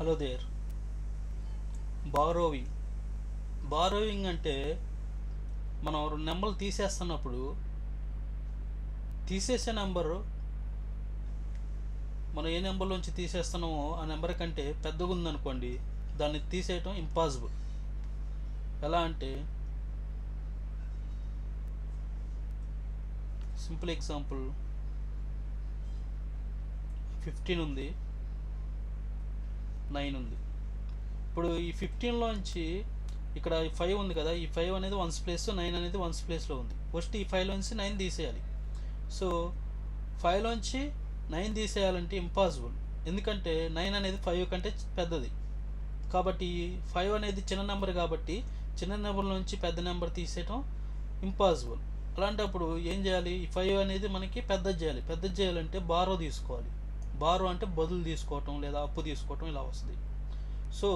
Hello there. బారోవింగ్ బారోవింగ్ అంటే మనం రెండు నెంబర్లు తీసేస్తున్నప్పుడు తీసేసే నెంబరు మనం ఏ నెంబర్లోంచి తీసేస్తున్నామో ఆ నెంబర్ కంటే పెద్దగా ఉందనుకోండి, దాన్ని తీసేయటం ఇంపాసిబుల్. ఎలా అంటే సింపుల్ ఎగ్జాంపుల్, 15 ఉంది, 9 ఉంది. ఇప్పుడు ఈ 15లోంచి ఇక్కడ 5 ఉంది కదా, ఈ 5 అనేది వన్స్ ప్లేస్, 9 అనేది వన్స్ ప్లేస్లో ఉంది. ఫస్ట్ ఈ 5లోంచి 9 తీసేయాలి. సో 5లోంచి 9 తీసేయాలంటే ఇంపాసిబుల్, ఎందుకంటే 9 అనేది 5 కంటే పెద్దది. కాబట్టి 5 అనేది చిన్న నెంబర్ కాబట్టి చిన్న నెంబర్ నుంచి పెద్ద నెంబర్ తీసేయటం ఇంపాసిబుల్. అలాంటప్పుడు ఏం చేయాలి? ఈ 5 అనేది మనకి పెద్దది చేయాలి. పెద్దది చేయాలంటే బారో తీసుకోవాలి. బారో అంటే బదులు తీసుకోవటం లేదా అప్పు తీసుకోవటం ఇలా వస్తుంది. సో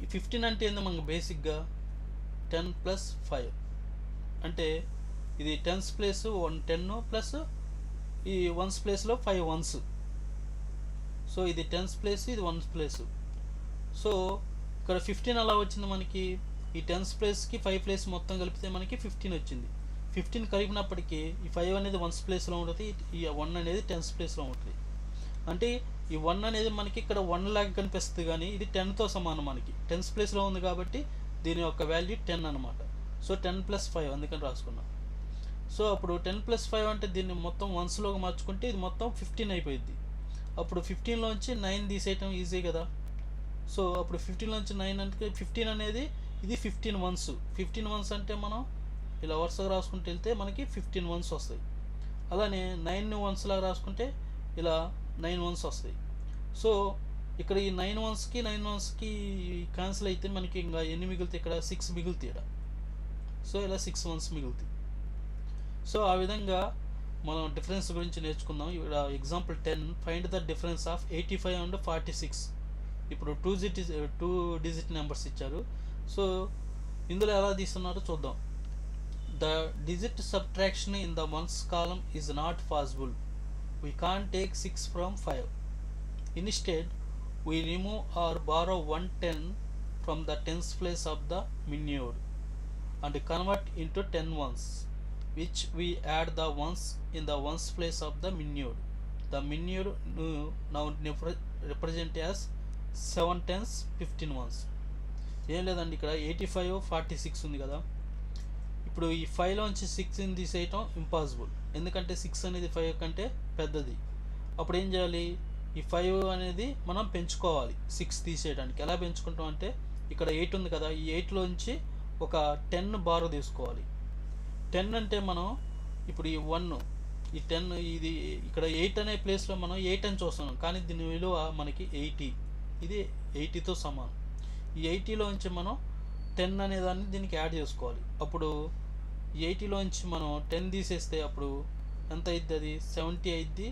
ఈ 15 అంటే ఏందో మనకు బేసిక్గా 10 + 5 అంటే ఇది 10th ప్లేస్ 10 ప్లస్ ఈ వన్స్ ప్లేస్లో 5 వన్స్. సో ఇది 10th ప్లేస్, ఇది వన్స్ ప్లేస్. సో ఇక్కడ 15 అలా వచ్చింది మనకి. ఈ 10th ప్లేస్కి 5 ప్లేస్ మొత్తం కలిపితే మనకి 15 వచ్చింది. 15 కలిపినప్పటికీ ఈ 5 అనేది వన్స్ ప్లేస్లో ఉంటుంది, ఈ 1 అనేది 10th ప్లేస్లో ఉంటుంది. అంటే ఈ 1 అనేది మనకి ఇక్కడ 1 లాగా కనిపిస్తుంది, కానీ ఇది 10తో సమానం. మనకి 10th ప్లేస్లో ఉంది కాబట్టి దీని యొక్క వాల్యూ 10 అనమాట. సో 10 + 5 అందుకని రాసుకున్నాం. సో అప్పుడు 10 + 5 అంటే దీన్ని మొత్తం వన్స్లోకి మార్చుకుంటే ఇది మొత్తం 15 అయిపోయింది. అప్పుడు 15లోంచి 9 తీసేయటం ఈజీ కదా. సో అప్పుడు 15లోంచి 9 అంటే 15 అనేది ఇది 15 వన్స్. 15 వన్స్ అంటే మనం ఇలా వరుసగా రాసుకుంటూ వెళ్తే మనకి 15 వన్స్ వస్తాయి. అలానే 9 వన్స్ లాగా రాసుకుంటే ఇలా 9 వన్స్ వస్తాయి. సో ఇక్కడ ఈ 9 వన్స్కి క్యాన్సిల్ అయితే మనకి ఇంకా ఎన్ని మిగులుతాయి? ఇక్కడ 6 మిగులుతాయి ఇక్కడ. సో ఇలా 6 వన్స్ మిగులుతాయి. సో ఆ విధంగా మనం డిఫరెన్స్ గురించి నేర్చుకుందాం. ఇక్కడ example 10, find the difference of 85 and 46. ఇప్పుడు 2 డిజిట్ నెంబర్స్ ఇచ్చారు. సో ఇందులో ఎలా తీస్తున్నారో చూద్దాం. The digit subtraction in the ones column is not possible. We can't take 6 from 5. Instead, we remove or borrow 110 from the tens place of the minuend and convert into 10 ones, which we add the ones in the ones place of the minuend. The minuend now represent as 7 tens 15 ones. ఏం లేదండి, ఇక్కడ 85, 46 ఉంది కదా. ఇప్పుడు ఈ 5లోంచి 6ని తీసేయటం impossible, ఎందుకంటే 6 అనేది 5 కంటే పెద్దది. అప్పుడు ఏం చేయాలి? ఈ 5 అనేది మనం పెంచుకోవాలి 6 తీసేయడానికి. ఎలా పెంచుకుంటాం అంటే ఇక్కడ 8 ఉంది కదా, ఈ 8లోంచి ఒక 10 బారో తీసుకోవాలి. 10 అంటే మనం ఇప్పుడు ఈ 1, ఈ 10, ఇది ఇక్కడ 8 అనే ప్లేస్లో మనం 8 అని చూస్తున్నాం, కానీ దీని విలువ మనకి 80. ఇది 80తో సమానం. ఈ 80లోంచి మనం 10 అనే దాన్ని దీనికి యాడ్ చేసుకోవాలి. అప్పుడు 80లోంచి మనం 10 తీసేస్తే అప్పుడు ఎంత అయింది? అది 70 అయింది.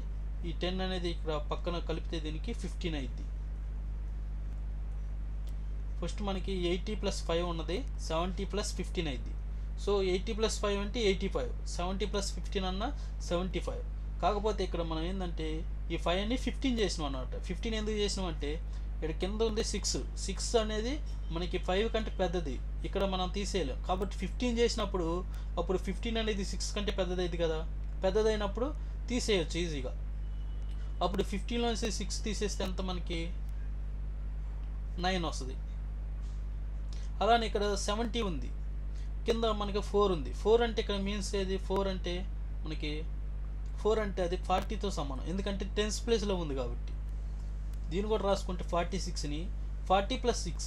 ఈ 10 అనేది ఇక్కడ పక్కన కలిపితే దీనికి 15 అయింది. ఫస్ట్ మనకి 80 + 5 ఉన్నది, 70 + 15 అయింది. సో 80 + 5 అంటే 85, 70 + 15 అన్న 75. కాకపోతే ఇక్కడ మనం ఏంటంటే ఈ 5ని 15 చేసినాం అన్నమాట. 15 ఎందుకు చేసినాం అంటే ఇక్కడ కింద ఉంది 6 అనేది మనకి 5 కంటే పెద్దది, ఇక్కడ మనం తీసేయలేం. కాబట్టి 15 చేసినప్పుడు అప్పుడు 15 అనేది 6 కంటే పెద్దదైంది కదా. పెద్దదైనప్పుడు తీసేయచ్చు ఈజీగా. అప్పుడు 15లోంచి 6 తీసేస్తే ఎంత మనకి 9 వస్తుంది. అలానే ఇక్కడ 70 ఉంది, కింద మనకి 4 ఉంది. 4 అంటే ఇక్కడ మీన్స్ ఏది? 4 అంటే మనకి 4 అంటే అది 40తో సమానం, ఎందుకంటే 10th ప్లేస్లో ఉంది కాబట్టి. దీన్ని కూడా రాసుకుంటే 46ని 40 + 6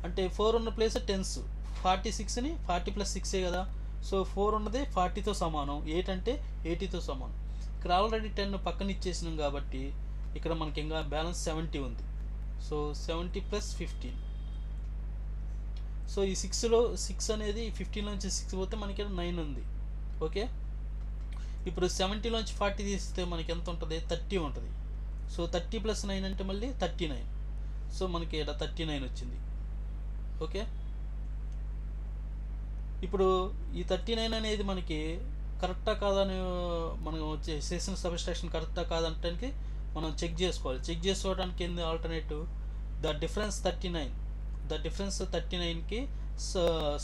అంటే 4 ఉన్న ప్లేస్ 10th, 46ని 40 + 6 కదా. సో 4 ఉన్నది 40తో సమానం, 8 అంటే 80తో సమానం. ఇక్కడ ఆల్రెడీ 10 పక్కన ఇచ్చేసినాం కాబట్టి ఇక్కడ మనకి ఇంకా బ్యాలెన్స్ 70 ఉంది. సో 70 + 15. సో ఈ 6 అనేది 15లోంచి 6 పోతే మనకి 9 ఉంది. ఓకే, ఇప్పుడు 70లోంచి 40 తీస్తే మనకి ఎంత ఉంటుంది? 30 ఉంటుంది. సో 30 + 9 అంటే మళ్ళీ 39. సో మనకి ఇక్కడ 39 వచ్చింది. ఓకే, ఇప్పుడు ఈ 39 అనేది మనకి కరెక్టా కాదని మనం చేసిన సబ్ట్రాక్షన్ కరెక్టా కాదంటానికి మనం చెక్ చేసుకోవాలి. చెక్ చేసుకోవడానికి ఏంది alternative? The difference 39, the difference 39కి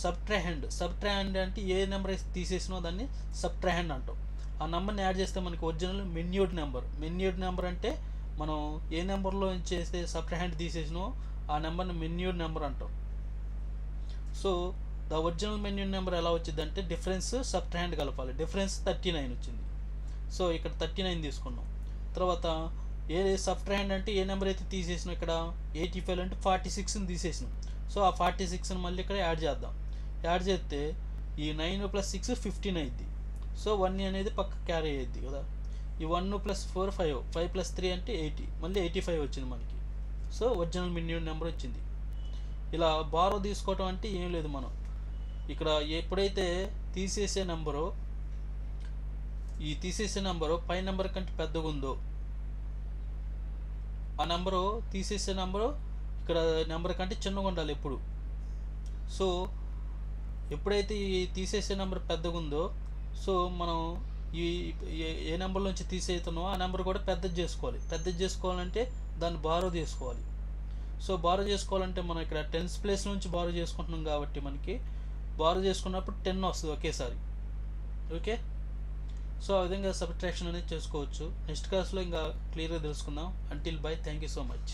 సబ్ట్రాహెండ్ అంటే ఏ నెంబర్ తీసేసినో దాన్ని సబ్ట్రాహెండ్ అంటాం. ఆ నెంబర్ని యాడ్ చేస్తే మనకి ఒరిజినల్ మెన్యూడ్ నెంబర్ అంటే మనం ఏ నెంబర్లో చేస్తే సబ్ట్రాహెండ్ తీసేసినో ఆ నెంబర్ని మెన్యూడ్ నెంబర్ అంటాం. సో ద ఒరిజినల్ మెన్యూడ్ నెంబర్ ఎలా వచ్చింది అంటే డిఫరెన్స్ సబ్ట్రాహెండ్ కలపాలి. డిఫరెన్స్ 39 వచ్చింది. సో ఇక్కడ 39 తీసుకున్నాం. తర్వాత ఏ సబ్ట్రాహెండ్ అంటే ఏ నెంబర్ అయితే తీసేసినాం, ఇక్కడ 85 అంటే 46ని తీసేసినాం. సో ఆ 46ని మళ్ళీ ఇక్కడ యాడ్ చేద్దాం. యాడ్ చేస్తే ఈ 9 + 6 15 అయింది. సో 1 అనేది పక్క క్యారీ అయ్యిద్ది కదా. ఈ 1 + 4 5, 5 + 3 అంటే 80, మళ్ళీ 85 వచ్చింది మనకి. సో ఒరిజినల్ మెన్యూడ్ నెంబర్ వచ్చింది. ఇలా బారో తీసుకోవటం అంటే ఏం లేదు, మనం ఇక్కడ ఎప్పుడైతే తీసేసే నెంబరు పై నెంబర్ కంటే పెద్దగా ఉందో ఆ నెంబరు తీసేసే నెంబరు ఇక్కడ నెంబర్ కంటే చిన్నగా ఉండాలి ఎప్పుడు. సో ఎప్పుడైతే ఈ తీసేసే నెంబర్ పెద్దగా ఉందో సో మనం ఈ ఏ నెంబర్ నుంచి తీసేస్తున్నామో ఆ నెంబర్ కూడా పెద్దది చేసుకోవాలంటే దాన్ని బారో చేసుకోవాలి. సో బారో చేసుకోవాలంటే మనం ఇక్కడ 10s ప్లేస్ నుంచి బారో చేసుకుంటున్నాం కాబట్టి మనకి బారో చేసుకున్నప్పుడు 10 వస్తుంది ఒకేసారి. ఓకే, సో ఆ విధంగా సబ్ట్రాక్షన్ అనేది చేసుకోవచ్చు. నెక్స్ట్ క్లాస్లో ఇంకా క్లియర్గా తెలుసుకుందాం. Until by, thank you so much.